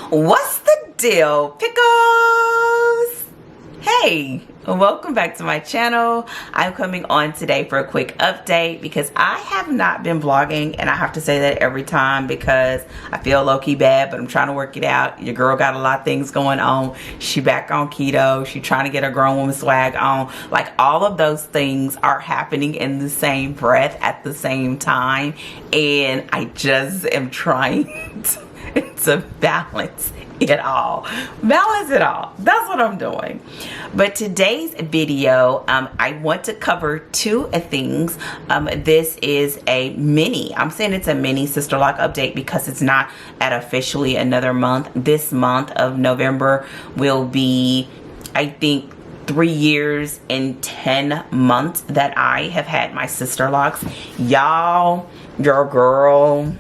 What's the deal, pickles? Hey, welcome back to my channel. I'm coming on today for a quick update because I have not been vlogging, and I have to say that every time because I feel low-key bad, but I'm trying to work it out. Your girl got a lot of things going on. She back on keto. She trying to get her grown woman swag on. Like, all of those things are happening in the same breath at the same time, and I just am trying to balance it all. Balance it all. That's what I'm doing. But today's video, I want to cover two things. This is a mini, I'm saying it's a mini Sisterlock update because it's not at officially another month. This month of November will be, I think, 3 years and 10 months that I have had my Sisterlocks. Y'all, your girl,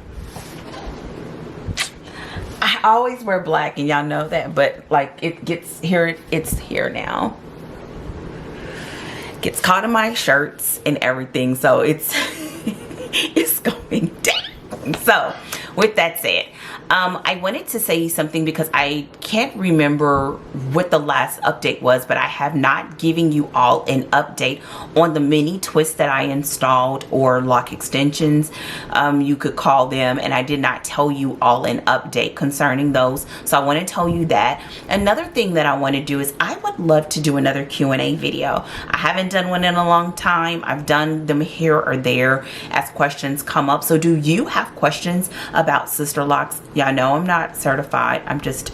I always wear black, and y'all know that, but like it gets here, it's here now. Gets caught in my shirts and everything, so it's it's going down. So with that said, I wanted to say something because I can't remember what the last update was, but I have not given you all an update on the mini twists that I installed, or lock extensions, you could call them, and I did not tell you all an update concerning those. So I want to tell you that. Another thing that I want to do is I would love to do another Q&A video. I haven't done one in a long time. I've done them here or there as questions come up. So do you have questions about Sisterlocks? Y'all know I'm not certified. I'm just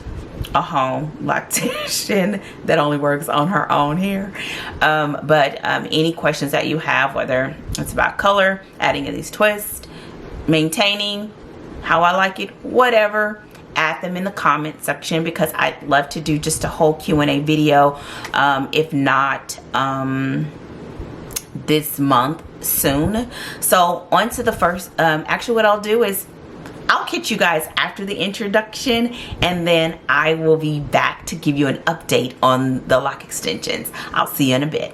a home loctician that only works on her own hair. But any questions that you have, whether it's about color, adding in these twists, maintaining, how I like it, whatever, add them in the comment section because I'd love to do just a whole Q&A video. If not this month, soon. So on to the first, actually what I'll do is I'll catch you guys after the introduction, and then I will be back to give you an update on the lock extensions. I'll see you in a bit.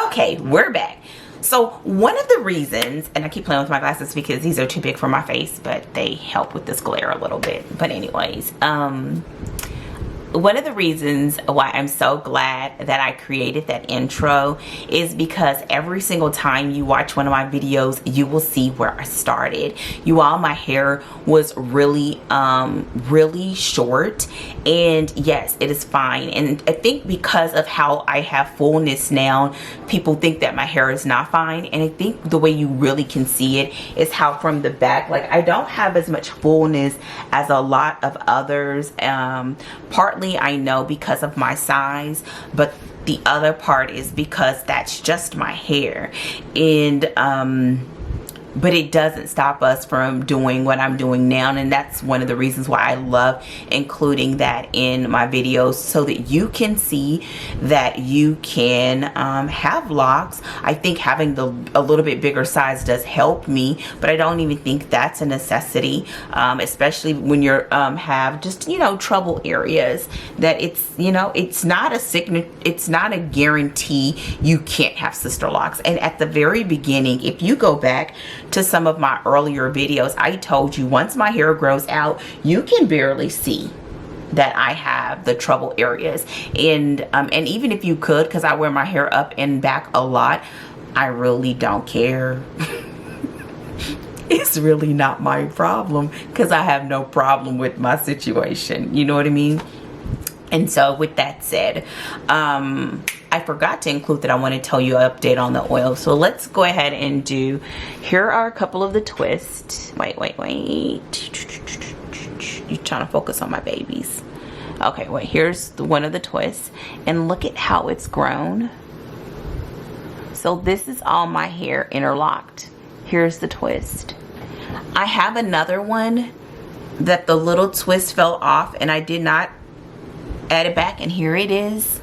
Okay, we're back. So one of the reasons, and I keep playing with my glasses because these are too big for my face, but they help with this glare a little bit. But anyways, one of the reasons why I'm so glad that I created that intro is because every single time you watch one of my videos, you will see where I started. You all, my hair was really short, and yes, it is fine. And I think because of how I have fullness now, people think that my hair is not fine. And I think the way you really can see it is how from the back, like, I don't have as much fullness as a lot of others. Partly I know because of my size, but the other part is because that's just my hair. And but it doesn't stop us from doing what I'm doing now, and that's one of the reasons why I love including that in my videos, so that you can see that you can have locks. I think having a little bit bigger size does help me, but I don't even think that's a necessity, especially when you're have just, you know, trouble areas, that it's, you know, it's not a guarantee you can't have Sisterlocks. And at the very beginning, if you go back to some of my earlier videos, I told you once my hair grows out, you can barely see that I have the trouble areas. And even if you could, because I wear my hair up and back a lot, I really don't care. It's really not my problem because I have no problem with my situation. You know what I mean? And so with that said, I I forgot to include that I want to tell you an update on the oil. So let's go ahead and do, here are a couple of the twists. Wait. You're trying to focus on my babies. Okay, wait, here's one of the twists. And look at how it's grown. So this is all my hair interlocked. Here's the twist. I have another one that the little twist fell off and I did not add it back, and here it is.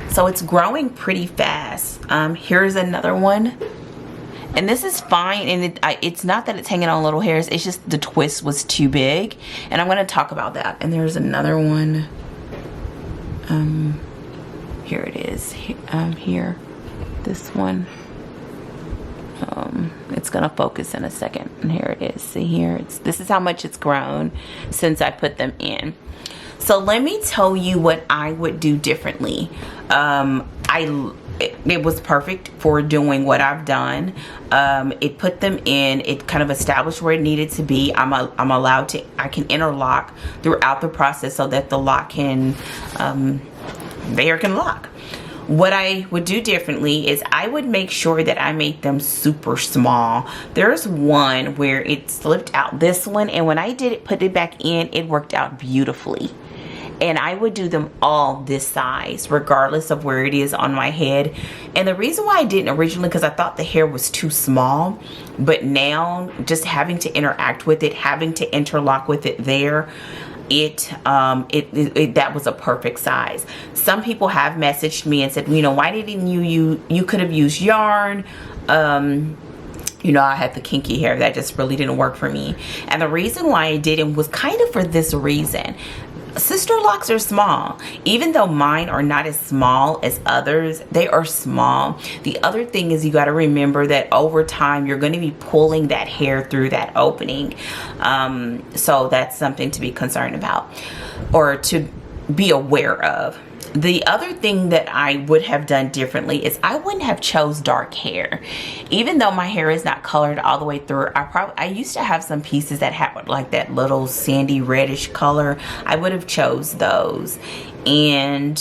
So it's growing pretty fast. Here's another one, and this is fine, and it's not that it's hanging on little hairs, it's just the twist was too big, and I'm going to talk about that. And there's another one. Here it is. Here, this one. It's gonna focus in a second, and here it is. See here, this is how much it's grown since I put them in. So let me tell you what I would do differently. It was perfect for doing what I've done. It put them in, it kind of established where it needed to be. I'm allowed to, I can interlock throughout the process so that the lock can, the hair can lock. What I would do differently is I would make sure that I made them super small. There's one where it slipped out, this one, and when I did it, put it back in, it worked out beautifully. And I would do them all this size, regardless of where it is on my head. And the reason why I didn't originally, because I thought the hair was too small, but now just having to interact with it, having to interlock with it there, that was a perfect size. Some people have messaged me and said, you know, why didn't you could have used yarn. You know, I had the kinky hair that just really didn't work for me. And the reason why I didn't was kind of for this reason. Sisterlocks are small. Even though mine are not as small as others, they are small. The other thing is you got to remember that over time you're going to be pulling that hair through that opening. So that's something to be concerned about or to be aware of. The other thing that I would have done differently is I wouldn't have chose dark hair. Even though my hair is not colored all the way through, I used to have some pieces that had like that little sandy reddish color. I would have chose those, and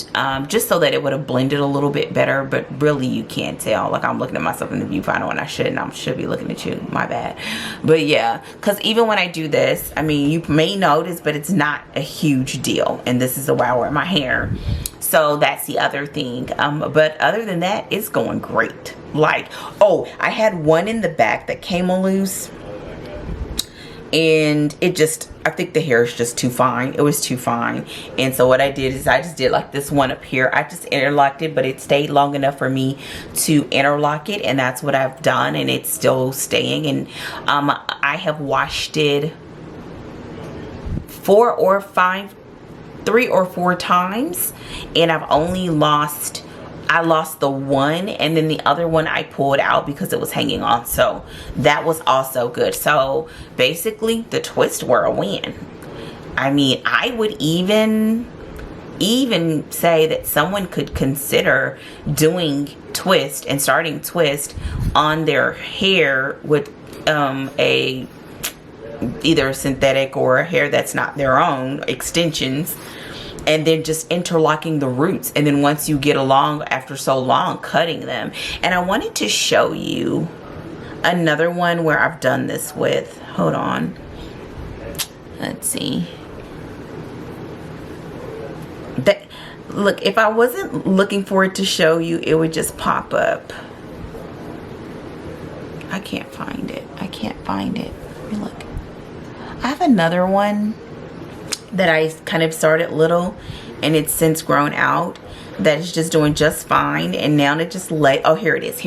just so that it would have blended a little bit better, but really you can't tell. Like, I'm looking at myself in the viewfinder when I shouldn't. I should be looking at you, my bad. But yeah, because even when I do this, I mean, you may notice, but it's not a huge deal, and this is the way I wear my hair. So that's the other thing. But other than that, it's going great. Like, oh, I had one in the back that came loose, and it just, I think the hair is just too fine. It was too fine. And so what I did is I just did like this one up here. I just interlocked it, but it stayed long enough for me to interlock it, and that's what I've done, and it's still staying. And I have washed it 3 or 4 times, and I've only lost, I lost the one, and then the other one I pulled out because it was hanging on. So that was also good. So basically the twists were a win. I mean, I would even say that someone could consider doing twist and starting twist on their hair with either synthetic or a hair that's not their own, extensions, and then just interlocking the roots, and then once you get along after so long, cutting them. And I wanted to show you another one where I've done this with, hold on, let's see. Look, if I wasn't looking for it to show you, it would just pop up. I can't find it. I can't find it. Let me look. I have another one that I kind of started little, and it's since grown out, that is just doing just fine. And now it just oh, here it is.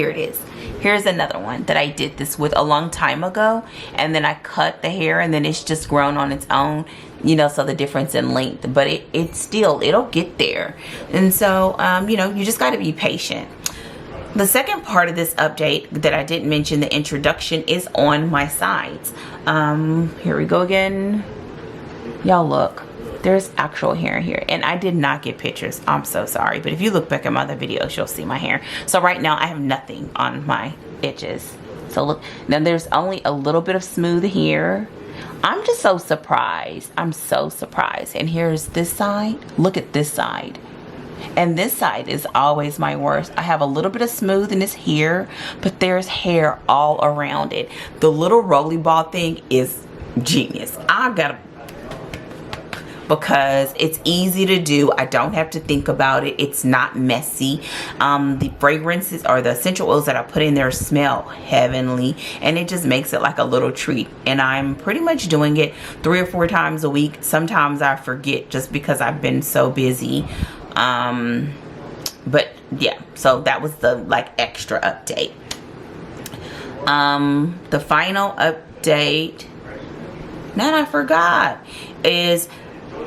Here's another one that I did this with a long time ago, and then I cut the hair, and then it's just grown on its own, you know, so the difference in length, but it'll get there. And so you know, you just got to be patient. The second part of this update that I didn't mention, the introduction, is on my sides. Here we go again. Y'all look, there's actual hair here, and I did not get pictures. I'm so sorry, but if you look back at my other videos, you'll see my hair. So right now I have nothing on my edges. So look, now there's only a little bit of smooth hair. I'm just so surprised. I'm so surprised. And here's this side. Look at this side. And this side is always my worst. I have a little bit of smoothness here, but there's hair all around it. The little roly ball thing is genius. I've got to, because it's easy to do. I don't have to think about it. It's not messy. The fragrances or the essential oils that I put in there smell heavenly, and it just makes it like a little treat. And I'm pretty much doing it 3 or 4 times a week. Sometimes I forget just because I've been so busy. But yeah, so that was the like extra update. The final update, now I forgot, is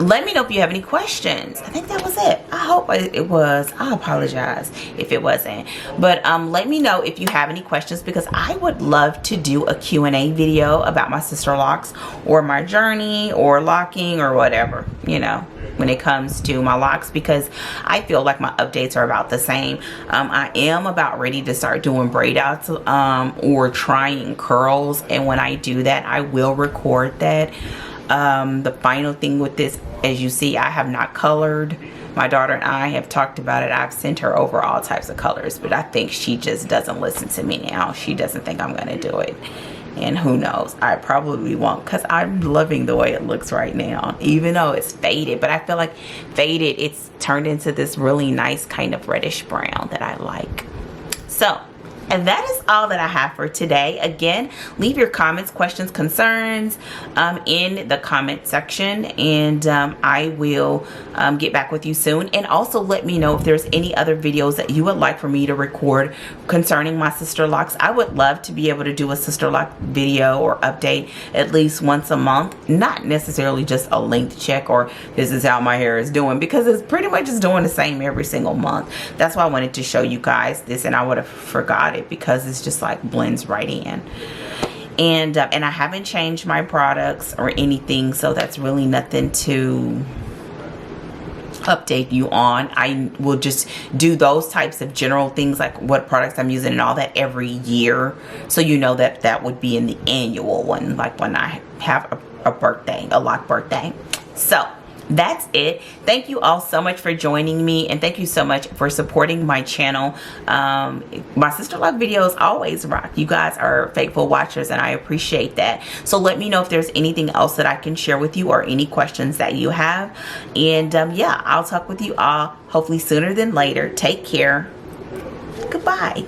let me know if you have any questions. I think that was it. I hope it was. I apologize if it wasn't. But let me know if you have any questions, because I would love to do a Q&A video about my Sisterlocks or my journey or locking or whatever, you know, when it comes to my locks, because I feel like my updates are about the same. I am about ready to start doing braid outs or trying curls, and when I do that, I will record that. The final thing with this, as you see, I have not colored. My daughter and I have talked about it. I've sent her over all types of colors, but I think she just doesn't listen to me now. She doesn't think I'm going to do it. And who knows, I probably won't, because I'm loving the way it looks right now, even though it's faded. But I feel like faded, it's turned into this really nice kind of reddish brown that I like. So, and that is all that I have for today. Again, leave your comments, questions, concerns in the comment section, and I will get back with you soon. And also let me know if there's any other videos that you would like for me to record concerning my Sisterlocks. I would love to be able to do a Sisterlock video or update at least once a month. Not necessarily just a length check or this is how my hair is doing, because it's pretty much just doing the same every single month. That's why I wanted to show you guys this, and I would have forgot it because it's just like blends right in. And I haven't changed my products or anything, so that's really nothing to update you on. I will just do those types of general things like what products I'm using and all that every year, so you know that that would be in the annual one, like when I have a birthday, a lock birthday. So that's it. Thank you all so much for joining me, and thank you so much for supporting my channel. My Sisterlock videos always rock. You guys are faithful watchers, and I appreciate that. So let me know if there's anything else that I can share with you or any questions that you have. And yeah, I'll talk with you all hopefully sooner than later. Take care. Goodbye.